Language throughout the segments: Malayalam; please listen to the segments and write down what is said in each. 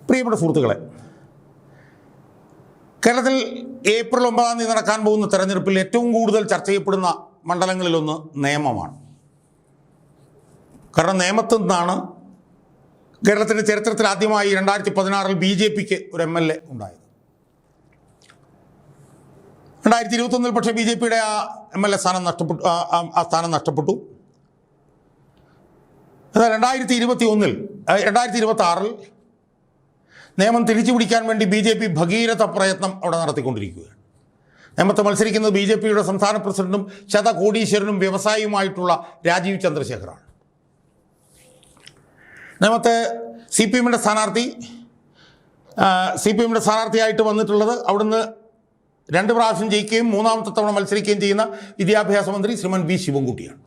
പ്രിയപ്പെട്ട സുഹൃത്തുക്കളെ, കേരളത്തിൽ ഏപ്രിൽ 9 നടക്കാൻ പോകുന്ന തെരഞ്ഞെടുപ്പിൽ ഏറ്റവും കൂടുതൽ ചർച്ച ചെയ്യപ്പെടുന്ന മണ്ഡലങ്ങളിലൊന്ന് നേമമാണ്. കാരണം നേമത്തു നിന്നാണ് കേരളത്തിൻ്റെ ചരിത്രത്തിൽ ആദ്യമായി 2016 BJPക്ക് ഒരു MLA ഉണ്ടായത്. 2021 പക്ഷേ BJPയുടെ ആ MLA സ്ഥാനം നഷ്ടപ്പെട്ടു. എന്നാൽ 2026 നിയമം തിരിച്ചു പിടിക്കാൻ വേണ്ടി BJP ഭഗീരഥ പ്രയത്നം അവിടെ നടത്തിക്കൊണ്ടിരിക്കുകയാണ്. നേമത്ത് മത്സരിക്കുന്നത് BJPയുടെ സംസ്ഥാന പ്രസിഡന്റും ശതകോടീശ്വരനും വ്യവസായിയുമായിട്ടുള്ള രാജീവ് ചന്ദ്രശേഖറാണ്. നേമത്തെ CPMന്റെ സ്ഥാനാർത്ഥിയായിട്ട് വന്നിട്ടുള്ളത് അവിടുന്ന് 2 പ്രാവശ്യം ജയിക്കുകയും 3ാമത്തെ തവണ മത്സരിക്കുകയും ചെയ്യുന്ന വിദ്യാഭ്യാസ മന്ത്രി ശ്രീമൻ V. ശിവൻകുട്ടിയാണ്.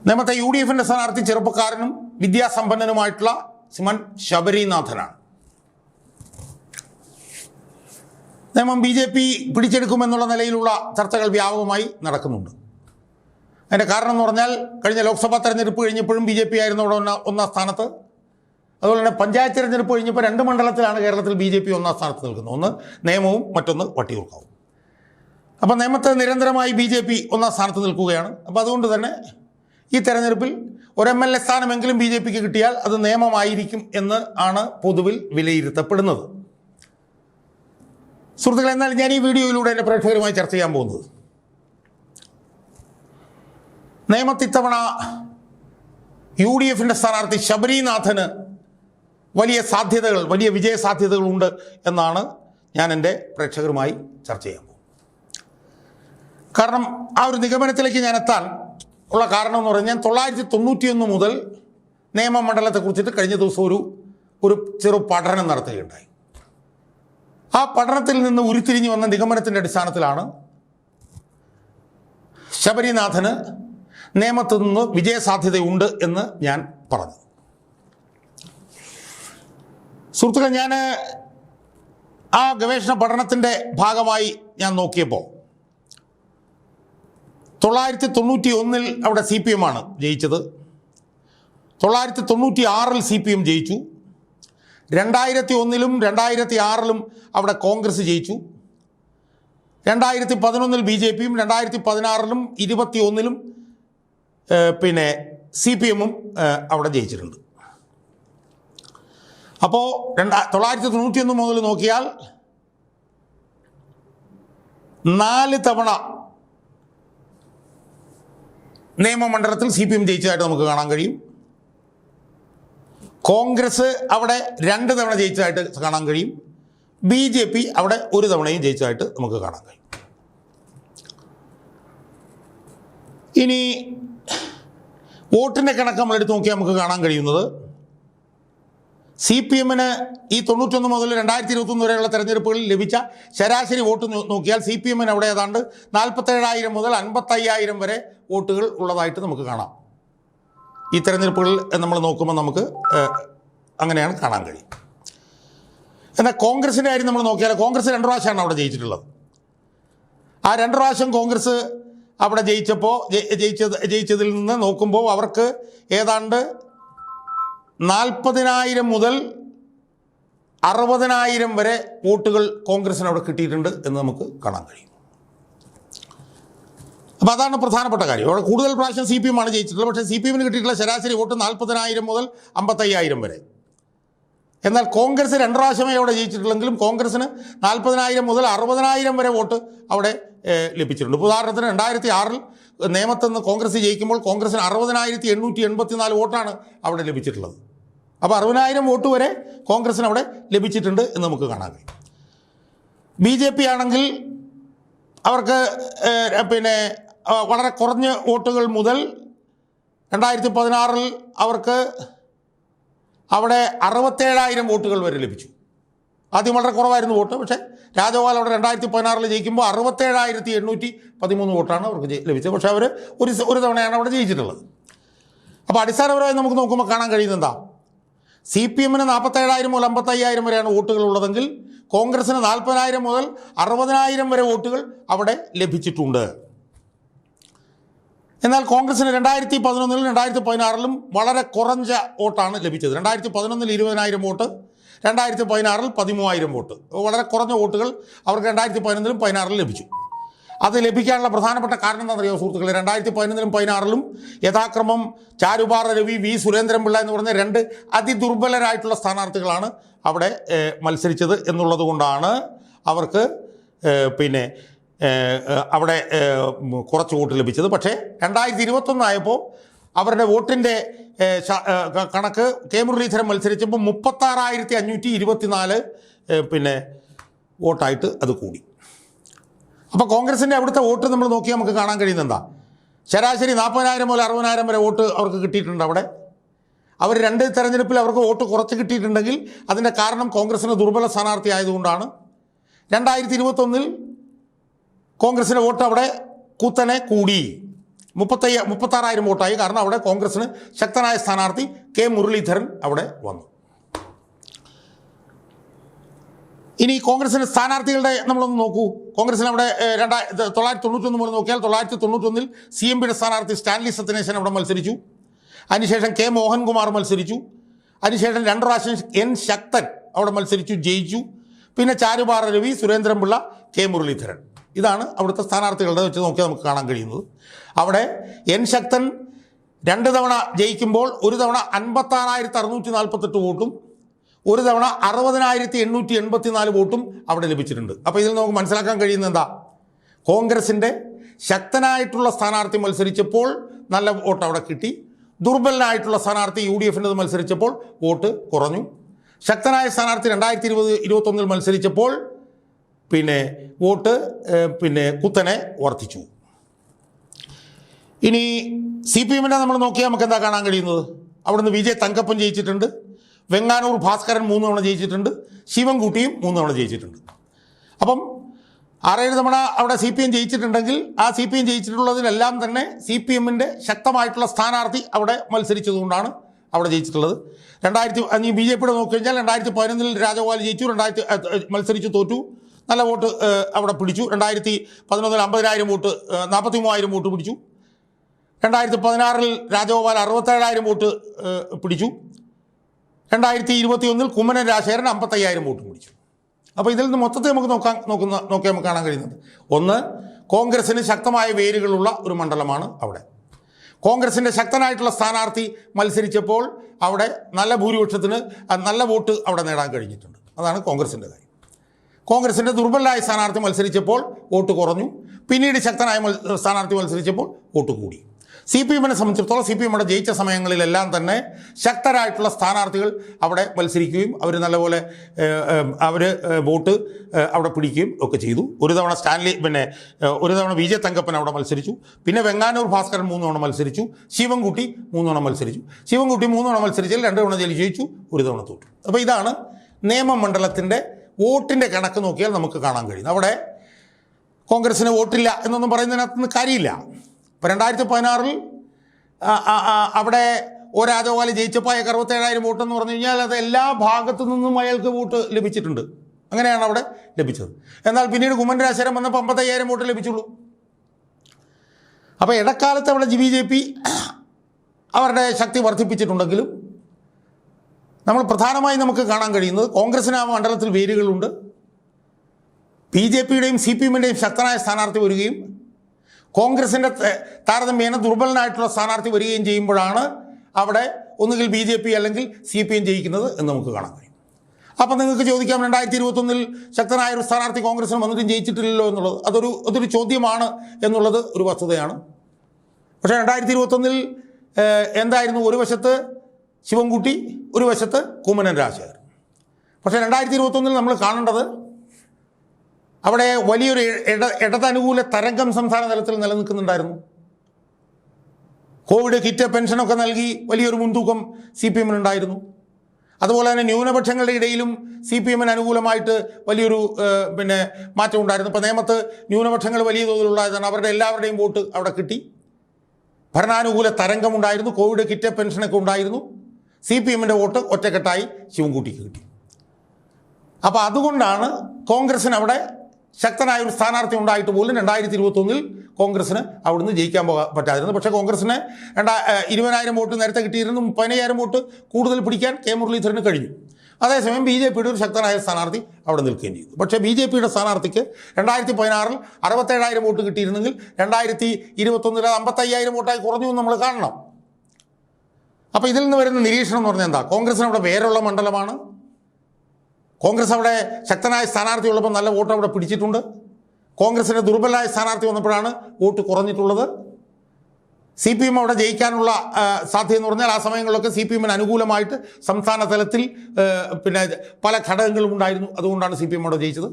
നേമത്തെ UDFന്റെ സ്ഥാനാർത്ഥി ചെറുപ്പക്കാരനും വിദ്യാസമ്പന്നനുമായിട്ടുള്ള ശ്രീമൻ ശബരിനാഥനാണ്. നേമം BJP പിടിച്ചെടുക്കുമെന്നുള്ള നിലയിലുള്ള ചർച്ചകൾ വ്യാപകമായി നടക്കുന്നുണ്ട്. അതിൻ്റെ കാരണം എന്ന് പറഞ്ഞാൽ കഴിഞ്ഞ ലോക്സഭാ തെരഞ്ഞെടുപ്പ് കഴിഞ്ഞപ്പോഴും BJP ആയിരുന്നു അവിടെ ഒന്നാം സ്ഥാനത്ത്. അതുപോലെ തന്നെ പഞ്ചായത്ത് തെരഞ്ഞെടുപ്പ് കഴിഞ്ഞപ്പോൾ 2 മണ്ഡലത്തിലാണ് കേരളത്തിൽ BJP ഒന്നാം സ്ഥാനത്ത് നിൽക്കുന്നത്. ഒന്ന് നേമവും മറ്റൊന്ന് വട്ടിയൂർക്കാവും. അപ്പോൾ നേമത്ത് നിരന്തരമായി BJP ഒന്നാം സ്ഥാനത്ത് നിൽക്കുകയാണ്. അപ്പോൾ അതുകൊണ്ട് തന്നെ ഈ തെരഞ്ഞെടുപ്പിൽ ഒരു MLA സ്ഥാനമെങ്കിലും BJPക്ക് കിട്ടിയാൽ അത് നിയമമായിരിക്കും എന്ന് ആണ് പൊതുവിൽ വിലയിരുത്തപ്പെടുന്നത്. സുഹൃത്തുക്കളെ, എന്നാൽ ഞാൻ ഈ വീഡിയോയിലൂടെ എൻ്റെ പ്രേക്ഷകരുമായി ചർച്ച ചെയ്യാൻ പോകുന്നത് നിയമത്തിത്തവണ UDFന്റെ സ്ഥാനാർത്ഥി ശബരിനാഥന് വലിയ വിജയ സാധ്യതകളുണ്ട് എന്നാണ് ഞാൻ എൻ്റെ പ്രേക്ഷകരുമായി ചർച്ച ചെയ്യാൻ പോകുന്നത്. കാരണം ആ ഒരു നിഗമനത്തിലേക്ക് ഞാൻ എത്താൻ ഉള്ള കാരണം എന്ന് പറഞ്ഞാൽ 1991 മുതൽ നിയമമണ്ഡലത്തെക്കുറിച്ചിട്ട് കഴിഞ്ഞ ദിവസം ഒരു ചെറു പഠനം നടത്തുകയുണ്ടായി. ആ പഠനത്തിൽ നിന്ന് ഉരുത്തിരിഞ്ഞു വന്ന നിഗമനത്തിൻ്റെ അടിസ്ഥാനത്തിലാണ് ശബരിനാഥന് നേമത്തു നിന്ന് വിജയസാധ്യതയുണ്ട് എന്ന് ഞാൻ പറഞ്ഞു. സുഹൃത്തുക്കളെ, ഞാൻ ആ ഗവേഷണ പഠനത്തിൻ്റെ ഭാഗമായി ഞാൻ നോക്കിയപ്പോൾ 1991 അവിടെ CPM ആണ് ജയിച്ചത്. 1996 CPM ജയിച്ചു. 2001 2006 അവിടെ കോൺഗ്രസ് ജയിച്ചു. 2011 BJPയും 2016 2021 പിന്നെ CPM അവിടെ ജയിച്ചിട്ടുണ്ട്. അപ്പോൾ 1991 മുതൽ നോക്കിയാൽ 4 തവണ നിയമമണ്ഡലത്തിൽ CPM ജയിച്ചതായിട്ട് നമുക്ക് കാണാൻ കഴിയും. കോൺഗ്രസ് അവിടെ 2 തവണ ജയിച്ചതായിട്ട് കാണാൻ കഴിയും. BJP അവിടെ 1 തവണയും ജയിച്ചതായിട്ട് നമുക്ക് കാണാൻ കഴിയും. ഇനി വോട്ടിൻ്റെ കണക്ക് നമ്മൾ എടുത്ത് നോക്കിയാൽ നമുക്ക് കാണാൻ കഴിയുന്നത് CPMന് ഈ 91 മുതൽ 2021 വരെയുള്ള തെരഞ്ഞെടുപ്പുകളിൽ ലഭിച്ച ശരാശരി വോട്ട് നോക്കിയാൽ CPMന് അവിടെ ഏതാണ്ട് 47,000 മുതൽ 55,000 വരെ വോട്ടുകൾ ഉള്ളതായിട്ട് നമുക്ക് കാണാം. ഈ തെരഞ്ഞെടുപ്പുകളിൽ നമ്മൾ നോക്കുമ്പോൾ നമുക്ക് അങ്ങനെയാണ് കാണാൻ കഴിയും. എന്നാൽ കോൺഗ്രസിൻ്റെ കാര്യം നമ്മൾ നോക്കിയാൽ കോൺഗ്രസ് 2 പ്രാവശ്യമാണ് അവിടെ ജയിച്ചിട്ടുള്ളത്. ആ 2 പ്രാവശ്യം കോൺഗ്രസ് അവിടെ ജയിച്ചതിൽ നിന്ന് നോക്കുമ്പോൾ അവർക്ക് ഏതാണ്ട് 40,000 മുതൽ 60,000 വരെ വോട്ടുകൾ കോൺഗ്രസിന് അവിടെ കിട്ടിയിട്ടുണ്ട് എന്ന് നമുക്ക് കാണാൻ കഴിയും. അപ്പോൾ അതാണ് പ്രധാനപ്പെട്ട കാര്യം. അവിടെ കൂടുതൽ പ്രാവശ്യം CPM ആണ് ജയിച്ചിട്ടുള്ളത്. പക്ഷേ CPMന് കിട്ടിയിട്ടുള്ള ശരാശരി വോട്ട് 40,000 മുതൽ 55,000 വരെ. എന്നാൽ കോൺഗ്രസ് 2 പ്രാവശ്യമേ അവിടെ ജയിച്ചിട്ടുള്ളെങ്കിലും കോൺഗ്രസിന് 40,000 മുതൽ 60,000 വരെ വോട്ട് അവിടെ ലഭിച്ചിട്ടുണ്ട്. ഉദാഹരണത്തിന് 2006 നേമത്ത് നിന്ന് കോൺഗ്രസ് ജയിക്കുമ്പോൾ കോൺഗ്രസിന് 60,884 വോട്ടാണ് അവിടെ ലഭിച്ചിട്ടുള്ളത്. അപ്പോൾ 60,000 വോട്ട് വരെ കോൺഗ്രസിന് അവിടെ ലഭിച്ചിട്ടുണ്ട് എന്ന് നമുക്ക് കാണാൻ കഴിയും. BJP ആണെങ്കിൽ അവർക്ക് പിന്നെ വളരെ കുറഞ്ഞ വോട്ടുകൾ മുതൽ 2016 അവർക്ക് അവിടെ 67,000 വോട്ടുകൾ വരെ ലഭിച്ചു. ആദ്യം വളരെ കുറവായിരുന്നു വോട്ട്. പക്ഷേ രാജഗോപാൽ അവിടെ 2016 ജയിക്കുമ്പോൾ 67,813 വോട്ടാണ് അവർക്ക് ലഭിച്ചത്. പക്ഷേ അവർ ഒരു തവണയാണ് അവിടെ ജയിച്ചിട്ടുള്ളത്. അപ്പോൾ അടിസ്ഥാനപരമായി നമുക്ക് നോക്കുമ്പോൾ കാണാൻ കഴിയുന്നത് എന്താ? CPMന് 47,000 മുതൽ 55,000 വരെയാണ് വോട്ടുകൾ ഉള്ളതെങ്കിൽ കോൺഗ്രസിന് 40,000 മുതൽ 60,000 വരെ വോട്ടുകൾ അവിടെ ലഭിച്ചിട്ടുണ്ട്. എന്നാൽ കോൺഗ്രസിന് 2011-ലും 2016-ലും വളരെ കുറഞ്ഞ വോട്ടാണ് ലഭിച്ചത്. 2011-ൽ 20,000 വോട്ട്, 2016-ൽ 13,000 വോട്ട്. വളരെ കുറഞ്ഞ വോട്ടുകൾ അവർക്ക് 2011-ലും 2016-ലും ലഭിച്ചു. അത് ലഭിക്കാനുള്ള പ്രധാനപ്പെട്ട കാരണം എന്താണെന്നറിയോ സുഹൃത്തുക്കളെ? 2011-ലും 2016-ലും യഥാക്രമം ചാരുപാറ രവി, വി സുരേന്ദ്രൻപിള്ള എന്ന് പറഞ്ഞ 2 അതിദുർബലരായിട്ടുള്ള സ്ഥാനാർത്ഥികളാണ് അവിടെ മത്സരിച്ചത് എന്നുള്ളത് കൊണ്ടാണ് അവർക്ക് അവിടെ കുറച്ച് വോട്ട് ലഭിച്ചത്. പക്ഷേ 2021 ആയപ്പോൾ അവരുടെ വോട്ടിൻ്റെ കണക്ക് കെ മുരളീധരൻ മത്സരിച്ചപ്പോൾ 36,524 വോട്ടായിട്ട് അത് കൂടി. അപ്പോൾ കോൺഗ്രസിൻ്റെ അവിടുത്തെ വോട്ട് നമ്മൾ നോക്കിയാൽ നമുക്ക് കാണാൻ കഴിയുന്നത് എന്താ? ശരാശരി 40,000 മുതൽ 60,000 വരെ വോട്ട് അവർക്ക് കിട്ടിയിട്ടുണ്ട്. അവിടെ അവർ 2 തെരഞ്ഞെടുപ്പിൽ അവർക്ക് വോട്ട് കുറച്ച് കിട്ടിയിട്ടുണ്ടെങ്കിൽ അതിൻ്റെ കാരണം കോൺഗ്രസിന് ദുർബല സ്ഥാനാർത്ഥി ആയതുകൊണ്ടാണ്. 2021-ൽ കോൺഗ്രസിൻ്റെ വോട്ട് അവിടെ കുത്തനെ കൂടി 36,000 വോട്ടായി. കാരണം അവിടെ കോൺഗ്രസിന് ശക്തനായ സ്ഥാനാർത്ഥി കെ മുരളീധരൻ അവിടെ വന്നു. ഇനി കോൺഗ്രസിൻ്റെ സ്ഥാനാർത്ഥികളുടെ നമ്മളൊന്ന് നോക്കൂ. കോൺഗ്രസിന് അവിടെ 1991 മുതൽ നോക്കിയാൽ 1991-ൽ CMPയുടെ സ്ഥാനാർത്ഥി സ്റ്റാൻലി സത്യനേശൻ അവിടെ മത്സരിച്ചു. അതിനുശേഷം കെ മോഹൻകുമാർ മത്സരിച്ചു. അതിനുശേഷം 2 പ്രാവശ്യം N ശക്തൻ അവിടെ മത്സരിച്ചു, ജയിച്ചു. പിന്നെ ചാരുപാറ രവി, സുരേന്ദ്രൻപിള്ള, കെ മുരളീധരൻ. ഇതാണ് അവിടുത്തെ സ്ഥാനാർത്ഥികളുടെ വെച്ച് നോക്കിയാൽ നമുക്ക് കാണാൻ കഴിയുന്നത്. അവിടെ N ശക്തൻ 2 തവണ ജയിക്കുമ്പോൾ ഒരു തവണ 56,648 വോട്ടും ഒരു തവണ 60,884 വോട്ടും അവിടെ ലഭിച്ചിട്ടുണ്ട്. അപ്പോൾ ഇതിൽ നമുക്ക് മനസ്സിലാക്കാൻ കഴിയുന്നത് എന്താ? കോൺഗ്രസിൻ്റെ ശക്തനായിട്ടുള്ള സ്ഥാനാർത്ഥി മത്സരിച്ചപ്പോൾ നല്ല വോട്ട് അവിടെ കിട്ടി. ദുർബലനായിട്ടുള്ള സ്ഥാനാർത്ഥി UDFൻ്റെ മത്സരിച്ചപ്പോൾ വോട്ട് കുറഞ്ഞു. ശക്തനായ സ്ഥാനാർത്ഥി 2020-21 മത്സരിച്ചപ്പോൾ വോട്ട് കുത്തനെ വർദ്ധിച്ചു. ഇനി CPMനെ നമ്മൾ നോക്കിയാൽ നമുക്ക് എന്താ കാണാൻ കഴിയുന്നത്? അവിടുന്ന് VJ തങ്കപ്പൻ ജയിച്ചിട്ടുണ്ട്, വെങ്ങാനൂർ ഭാസ്കരൻ 3 തവണ ജയിച്ചിട്ടുണ്ട്, ശിവൻകുട്ടിയും 3 തവണ ജയിച്ചിട്ടുണ്ട്. അപ്പം 6-7 തവണ അവിടെ CPM ജയിച്ചിട്ടുണ്ടെങ്കിൽ ആ CPM ജയിച്ചിട്ടുള്ളതിലെല്ലാം തന്നെ CPMൻ്റെ ശക്തമായിട്ടുള്ള സ്ഥാനാർത്ഥി അവിടെ മത്സരിച്ചതുകൊണ്ടാണ് അവിടെ ജയിച്ചിട്ടുള്ളത്. BJPയുടെ നോക്കിക്കഴിഞ്ഞാൽ 2011-ൽ രാജഗോപാൽ ജയിച്ചു, മത്സരിച്ചു തോറ്റു, നല്ല വോട്ട് അവിടെ പിടിച്ചു. 2011-ൽ 50,000 വോട്ട്, 43,000 വോട്ട് പിടിച്ചു. 2016-ൽ രാജഗോപാൽ 67,000 വോട്ട് പിടിച്ചു. 2021-ൽ കുമ്മനം രാജശേഖരൻ 55,000 വോട്ട് പിടിച്ചു. അപ്പോൾ ഇതിൽ നിന്ന് മൊത്തത്തിൽ നമുക്ക് നോക്കിയാൽ നമുക്ക് കാണാൻ കഴിയുന്നത്, ഒന്ന്, കോൺഗ്രസിന് ശക്തമായ വേരുകളുള്ള ഒരു മണ്ഡലമാണ് അവിടെ. കോൺഗ്രസിൻ്റെ ശക്തനായിട്ടുള്ള സ്ഥാനാർത്ഥി മത്സരിച്ചപ്പോൾ അവിടെ നല്ല ഭൂരിപക്ഷത്തിന് നല്ല വോട്ട് അവിടെ നേടാൻ കഴിഞ്ഞിട്ടുണ്ട്. അതാണ് കോൺഗ്രസിൻ്റെ കാര്യം. കോൺഗ്രസിൻ്റെ ദുർബലനായ സ്ഥാനാർത്ഥി മത്സരിച്ചപ്പോൾ വോട്ട് കുറഞ്ഞു. പിന്നീട് ശക്തനായ സ്ഥാനാർത്ഥി മത്സരിച്ചപ്പോൾ വോട്ട് കൂടി. CPMനെ സംബന്ധിച്ചിടത്തോളം CPM അവിടെ ജയിച്ച സമയങ്ങളിലെല്ലാം തന്നെ ശക്തരായിട്ടുള്ള സ്ഥാനാർത്ഥികൾ അവിടെ മത്സരിക്കുകയും അവർ നല്ലപോലെ വോട്ട് അവിടെ പിടിക്കുകയും ഒക്കെ ചെയ്തു. ഒരു തവണ ഒരു തവണ VJ തങ്കപ്പൻ അവിടെ മത്സരിച്ചു. പിന്നെ വെങ്ങാനൂർ ഭാസ്കരൻ 3 തവണ മത്സരിച്ചു. ശിവൻകുട്ടി 3 തവണ മത്സരിച്ചു. ശിവൻകുട്ടി 3 തവണ മത്സരിച്ചാൽ 2 തവണ ജയിച്ചു, ഒരു തവണ തോറ്റു. അപ്പോൾ ഇതാണ് നിയമമണ്ഡലത്തിൻ്റെ വോട്ടിൻ്റെ കണക്ക് നോക്കിയാൽ നമുക്ക് കാണാൻ കഴിയുന്നത്. അവിടെ കോൺഗ്രസിന് വോട്ടില്ല എന്നൊന്നും പറയുന്നതിനകത്തുനിന്ന് കാര്യമില്ല. ഇപ്പോൾ 2016-ൽ അവിടെ രാജഗോപാൽ ജയിച്ചപ്പോൾ അയാൾക്ക് 67,000 വോട്ടെന്ന് പറഞ്ഞു കഴിഞ്ഞാൽ അത് എല്ലാ ഭാഗത്തു നിന്നും അയാൾക്ക് വോട്ട് ലഭിച്ചിട്ടുണ്ട്. അങ്ങനെയാണ് അവിടെ ലഭിച്ചത്. എന്നാൽ പിന്നീട് കുമ്മനം രാജശേഖരൻ വന്നപ്പോൾ 55,000 വോട്ട് ലഭിച്ചുള്ളൂ. അപ്പോൾ ഇടക്കാലത്ത് അവിടെ BJP അവരുടെ ശക്തി വർദ്ധിപ്പിച്ചിട്ടുണ്ടെങ്കിലും നമ്മൾ പ്രധാനമായും നമുക്ക് കാണാൻ കഴിയുന്നത് കോൺഗ്രസിന് ആ മണ്ഡലത്തിൽ വേരുകളുണ്ട്. BJPയുടെയും CPMൻ്റെയും ശക്തനായ സ്ഥാനാർത്ഥി വരികയും കോൺഗ്രസിൻ്റെ താരതമ്യേന ദുർബലനായിട്ടുള്ള സ്ഥാനാർത്ഥി വരികയും ചെയ്യുമ്പോഴാണ് അവിടെ ഒന്നുകിൽ BJP അല്ലെങ്കിൽ CPM ജയിക്കുന്നത് എന്ന് നമുക്ക് കാണാൻ കഴിയും. അപ്പം നിങ്ങൾക്ക് ചോദിക്കാം, 2021-ൽ ശക്തനായൊരു സ്ഥാനാർത്ഥി കോൺഗ്രസിന് വന്നിട്ടും ജയിച്ചിട്ടില്ലല്ലോ എന്നുള്ളത്. അതൊരു ചോദ്യമാണ് എന്നുള്ളത് ഒരു വസ്തുതയാണ്. പക്ഷേ 2021-ൽ എന്തായിരുന്നു? ഒരു വശത്ത് ശിവൻകുട്ടി, ഒരു വശത്ത് കുമ്മനം രാജശേഖരൻ. പക്ഷേ 2021-ൽ നമ്മൾ കാണേണ്ടത് അവിടെ വലിയൊരു ഇടതനുകൂല തരംഗം സംസ്ഥാന തലത്തിൽ നിലനിൽക്കുന്നുണ്ടായിരുന്നു. കോവിഡ് കിറ്റ് പെൻഷനൊക്കെ നൽകി വലിയൊരു മുൻതൂക്കം CPMനുണ്ടായിരുന്നു. അതുപോലെ തന്നെ ന്യൂനപക്ഷങ്ങളുടെ ഇടയിലും CPMന് അനുകൂലമായിട്ട് വലിയൊരു മാറ്റം ഉണ്ടായിരുന്നു. ഇപ്പോൾ നേമത്ത് ന്യൂനപക്ഷങ്ങൾ വലിയ തോതിലുള്ളതാണ്. അവരുടെ എല്ലാവരുടെയും വോട്ട് അവിടെ കിട്ടി. ഭരണാനുകൂല തരംഗമുണ്ടായിരുന്നു. കോവിഡ് കിറ്റ് പെൻഷനൊക്കെ ഉണ്ടായിരുന്നു. CPMൻ്റെ വോട്ട് ഒറ്റക്കെട്ടായി ശിവൻകുട്ടിക്ക് കിട്ടി. അപ്പോൾ അതുകൊണ്ടാണ് കോൺഗ്രസിന് അവിടെ ശക്തനായ ഒരു സ്ഥാനാർത്ഥി ഉണ്ടായിട്ട് പോലും 2021 കോൺഗ്രസിന് അവിടുന്ന് ജയിക്കാൻ പറ്റാതിരുന്നു. പക്ഷേ കോൺഗ്രസിന് 20,000 വോട്ട് നേരത്തെ കിട്ടിയിരുന്നു, 30,000 വോട്ട് കൂടുതൽ പിടിക്കാൻ കെ മുരളീധരന് കഴിഞ്ഞു. അതേസമയം ബി ജെ പിയുടെ ഒരു ശക്തനായ സ്ഥാനാർത്ഥി അവിടെ നിൽക്കുകയും ചെയ്തു. പക്ഷേ ബി ജെ പിയുടെ സ്ഥാനാർത്ഥിക്ക് 2016 67,000 വോട്ട് കിട്ടിയിരുന്നെങ്കിൽ 2021 55,000 വോട്ടായി കുറഞ്ഞു എന്ന് നമ്മൾ കാണണം. അപ്പോൾ ഇതിൽ നിന്ന് വരുന്ന നിരീക്ഷണം എന്ന് പറഞ്ഞാൽ എന്താ? കോൺഗ്രസിന് അവിടെ വേരുള്ള മണ്ഡലമാണ്. കോൺഗ്രസ് അവിടെ ശക്തനായ സ്ഥാനാർത്ഥി ഉള്ളപ്പോൾ നല്ല വോട്ട് അവിടെ പിടിച്ചിട്ടുണ്ട്. കോൺഗ്രസിൻ്റെ ദുർബലമായ സ്ഥാനാർത്ഥി വന്നപ്പോഴാണ് വോട്ട് കുറഞ്ഞിട്ടുള്ളത്. CPM അവിടെ ജയിക്കാനുള്ള സാധ്യത എന്ന് പറഞ്ഞാൽ ആ സമയങ്ങളിലൊക്കെ CPMന് അനുകൂലമായിട്ട് സംസ്ഥാന തലത്തിൽ പിന്നെ പല ഘടകങ്ങളും ഉണ്ടായിരുന്നു. അതുകൊണ്ടാണ് CPM അവിടെ ജയിച്ചത്.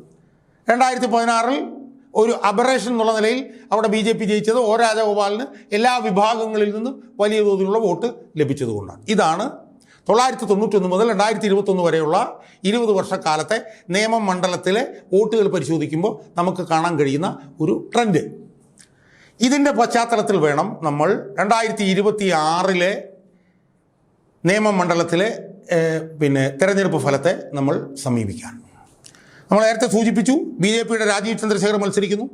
2016 ഒരു അബറേഷൻ എന്നുള്ള നിലയിൽ അവിടെ BJP ജയിച്ചത് O രാജഗോപാലിന് എല്ലാ വിഭാഗങ്ങളിൽ നിന്നും വലിയ തോതിലുള്ള വോട്ട് ലഭിച്ചതുകൊണ്ടാണ്. ഇതാണ് 1991 മുതൽ 2021 വരെയുള്ള 20 വർഷക്കാലത്തെ നിയമമണ്ഡലത്തിലെ വോട്ടുകൾ പരിശോധിക്കുമ്പോൾ നമുക്ക് കാണാൻ കഴിയുന്ന ഒരു ട്രെൻഡ്. ഇതിൻ്റെ പശ്ചാത്തലത്തിൽ വേണം നമ്മൾ 2026 നിയമമണ്ഡലത്തിലെ തെരഞ്ഞെടുപ്പ് ഫലത്തെ നമ്മൾ സമീപിക്കാൻ. നമ്മൾ നേരത്തെ സൂചിപ്പിച്ചു, BJPയുടെ രാജീവ് ചന്ദ്രശേഖർ മത്സരിക്കുന്നു,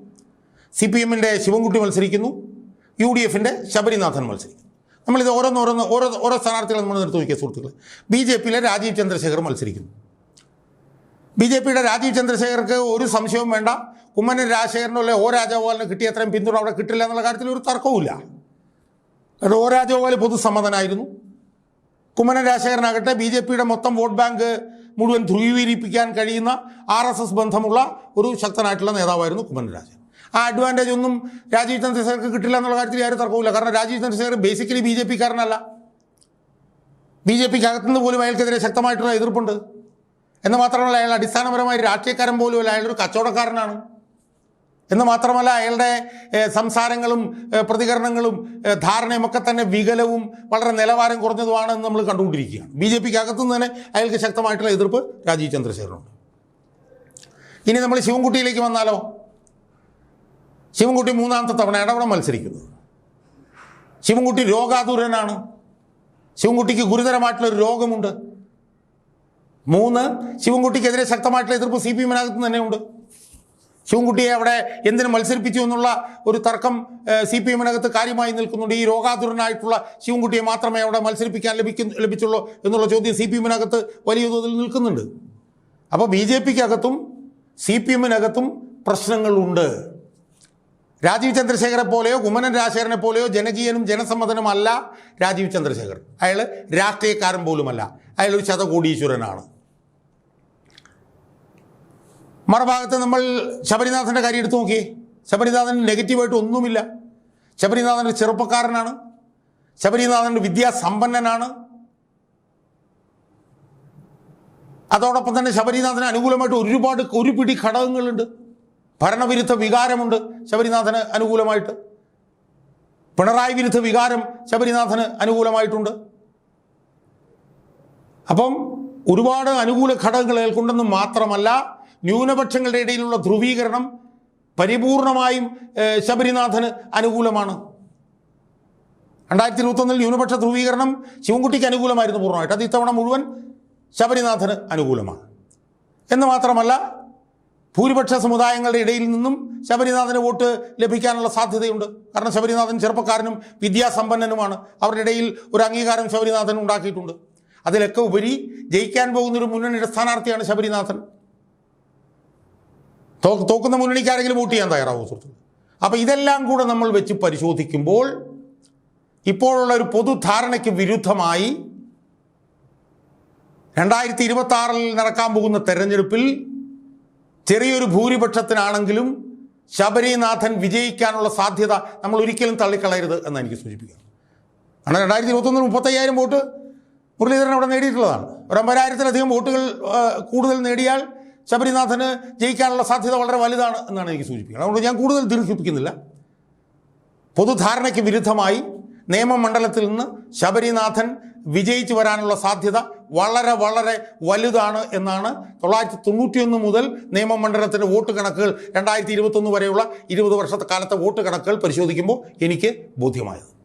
CPMൻ്റെ ശിവൻകുട്ടി മത്സരിക്കുന്നു, UDFൻ്റെ ശബരിനാഥൻ മത്സരിക്കുന്നു. നമ്മളിത് ഓരോ സ്ഥാനാർത്ഥികളെ നമ്മൾ നിർത്തി നോക്കിയ സുഹൃത്തുക്കൾ. BJPയിലെ രാജീവ് ചന്ദ്രശേഖർ മത്സരിക്കുന്നു. BJPയുടെ രാജീവ് ചന്ദ്രശേഖർക്ക് ഒരു സംശയവും വേണ്ട, കുമ്മനം രാജശേഖരനോ അല്ലെ O രാജഗോപാലിന് കിട്ടിയ അത്രയും പിന്തുണ അവിടെ കിട്ടില്ല എന്നുള്ള കാര്യത്തിൽ ഒരു തർക്കവുമില്ല. കാരണം O രാജഗോപാൽ പൊതുസമ്മതനായിരുന്നു. കുമ്മനം രാജശേഖരനാകട്ടെ BJPയുടെ മൊത്തം വോട്ട് ബാങ്ക് മുഴുവൻ ധ്രുവീകരിപ്പിക്കാൻ കഴിയുന്ന RSS ബന്ധമുള്ള ഒരു ശക്തനായിട്ടുള്ള നേതാവായിരുന്നു കുമ്മനം രാജശേഖരൻ. ആ അഡ്വാൻറ്റേജ് ഒന്നും രാജീവ് ചന്ദ്രശേഖർക്ക് കിട്ടില്ല എന്നുള്ള കാര്യത്തിൽ ആരും തർക്കമില്ല. കാരണം രാജീവ് ചന്ദ്രശേഖർ ബേസിക്കലി BJPക്കാരനല്ല. BJPക്കകത്തുനിന്ന് പോലും അയാൾക്കെതിരെ ശക്തമായിട്ടുള്ള എതിർപ്പുണ്ട്. എന്ന് മാത്രമല്ല, അയാൾ അടിസ്ഥാനപരമായി രാഷ്ട്രീയക്കാരൻ പോലുമല്ല, അയാളൊരു കച്ചവടക്കാരനാണ്. എന്ന് മാത്രമല്ല, അയാളുടെ സംസാരങ്ങളും പ്രതികരണങ്ങളും ധാരണയുമൊക്കെ തന്നെ വികലവും വളരെ നിലവാരം കുറഞ്ഞതുമാണെന്ന് നമ്മൾ കണ്ടുകൊണ്ടിരിക്കുകയാണ്. BJPക്കകത്തുനിന്ന് തന്നെ അയാൾക്ക് ശക്തമായിട്ടുള്ള എതിർപ്പ് രാജീവ് ചന്ദ്രശേഖരനുണ്ട്. ഇനി നമ്മൾ ശിവൻകുട്ടിയിലേക്ക് വന്നാലോ? ശിവൻകുട്ടി 3ാമത്തെ തവണയാണ് അവിടെ മത്സരിക്കുന്നത്. ശിവൻകുട്ടി രോഗാതുരനാണ്. ശിവൻകുട്ടിക്ക് ഗുരുതരമായിട്ടുള്ളൊരു രോഗമുണ്ട്. 3, ശിവൻകുട്ടിക്കെതിരെ ശക്തമായിട്ടുള്ള എതിർപ്പ് CPMനകത്ത് തന്നെയുണ്ട്. ശിവൻകുട്ടിയെ അവിടെ എന്തിനു മത്സരിപ്പിച്ചു എന്നുള്ള ഒരു തർക്കം CPMനകത്ത് കാര്യമായി നിൽക്കുന്നുണ്ട്. ഈ രോഗാതുരനായിട്ടുള്ള ശിവൻകുട്ടിയെ മാത്രമേ അവിടെ മത്സരിപ്പിക്കാൻ ലഭിച്ചുള്ളൂ എന്നുള്ള ചോദ്യം CPMനകത്ത് വലിയ തോതിൽ നിൽക്കുന്നുണ്ട്. അപ്പോൾ BJPക്കകത്തും CPMനകത്തും പ്രശ്നങ്ങളുണ്ട്. രാജീവ് ചന്ദ്രശേഖരെ പോലെയോ കുമ്മനം രാജശേഖരനെ പോലെയോ ജനകീയനും ജനസമ്മതനുമല്ല രാജീവ് ചന്ദ്രശേഖർ. അയാൾ രാഷ്ട്രീയക്കാരൻ പോലുമല്ല. അയാൾ ഒരു ശതകോടീശ്വരനാണ്. മറുഭാഗത്ത് നമ്മൾ ശബരിനാഥൻ്റെ കാര്യം എടുത്തു നോക്കിയേ. ശബരിനാഥൻ നെഗറ്റീവായിട്ട് ഒന്നുമില്ല. ശബരിനാഥൻ ഒരു ചെറുപ്പക്കാരനാണ്. ശബരിനാഥൻ വിദ്യാസമ്പന്നനാണ്. അതോടൊപ്പം തന്നെ ശബരിനാഥന് അനുകൂലമായിട്ട് ഒരു പിടി ഘടകങ്ങളുണ്ട്. ഭരണവിരുദ്ധ വികാരമുണ്ട് ശബരിനാഥന് അനുകൂലമായിട്ട്. പിണറായി വിരുദ്ധ വികാരം ശബരിനാഥന് അനുകൂലമായിട്ടുണ്ട്. അപ്പം ഒരുപാട് അനുകൂല ഘടകങ്ങൾ ഏൽക്കൊണ്ടെന്ന് മാത്രമല്ല, ന്യൂനപക്ഷങ്ങളുടെ ഇടയിലുള്ള ധ്രുവീകരണം പരിപൂർണമായും ശബരിനാഥന് അനുകൂലമാണ്. 2021 ന്യൂനപക്ഷ ധ്രുവീകരണം ശിവൻകുട്ടിക്ക് അനുകൂലമായിരുന്നു പൂർണ്ണമായിട്ട്. അത് ഇത്തവണ മുഴുവൻ ശബരിനാഥന് അനുകൂലമാണ്. എന്ന് മാത്രമല്ല, ഭൂരിപക്ഷ സമുദായങ്ങളുടെ ഇടയിൽ നിന്നും ശബരിനാഥന് വോട്ട് ലഭിക്കാനുള്ള സാധ്യതയുണ്ട്. കാരണം ശബരിനാഥൻ ചെറുപ്പക്കാരനും വിദ്യാസമ്പന്നനുമാണ്. അവരുടെ ഇടയിൽ ഒരു അംഗീകാരം ശബരിനാഥൻ ഉണ്ടാക്കിയിട്ടുണ്ട്. അതിലൊക്കെ ഉപരി ജയിക്കാൻ പോകുന്നൊരു മുന്നണിയുടെ സ്ഥാനാർത്ഥിയാണ് ശബരിനാഥൻ. തോക്കുന്ന മുന്നണിക്ക് ആരെങ്കിലും വോട്ട് ചെയ്യാൻ തയ്യാറാവും സുഹൃത്തുക്കൾ. അപ്പോൾ ഇതെല്ലാം കൂടെ നമ്മൾ വെച്ച് പരിശോധിക്കുമ്പോൾ ഇപ്പോഴുള്ള ഒരു പൊതുധാരണയ്ക്ക് വിരുദ്ധമായി 2026 നടക്കാൻ പോകുന്ന തെരഞ്ഞെടുപ്പിൽ ചെറിയൊരു ഭൂരിപക്ഷത്തിനാണെങ്കിലും ശബരിനാഥൻ വിജയിക്കാനുള്ള സാധ്യത നമ്മൾ ഒരിക്കലും തള്ളിക്കളയരുത് എന്ന് എനിക്ക് സൂചിപ്പിക്കാം. കാരണം 2021 35,000 വോട്ട് മുരളീധരൻ അവിടെ നേടിയിട്ടുള്ളതാണ്. ഒരു 50,000-ലധികം വോട്ടുകൾ കൂടുതൽ നേടിയാൽ ശബരിനാഥന് ജയിക്കാനുള്ള സാധ്യത വളരെ വലുതാണ് എന്നാണ് എനിക്ക് സൂചിപ്പിക്കുന്നത്. അതുകൊണ്ട് ഞാൻ കൂടുതൽ ദീർഘിപ്പിക്കുന്നില്ല. പൊതുധാരണയ്ക്ക് വിരുദ്ധമായി നിയമമണ്ഡലത്തിൽ നിന്ന് ശബരിനാഥൻ വിജയിച്ചു വരാനുള്ള സാധ്യത വളരെ വളരെ വലുതാണ് എന്നാണ് 1991 മുതൽ നിയമമണ്ഡലത്തിൻ്റെ വോട്ട് കണക്കുകൾ 2021 വരെയുള്ള 20 വർഷക്കാലത്തെ വോട്ട് കണക്കുകൾ പരിശോധിക്കുമ്പോൾ എനിക്ക് ബോധ്യമായത്.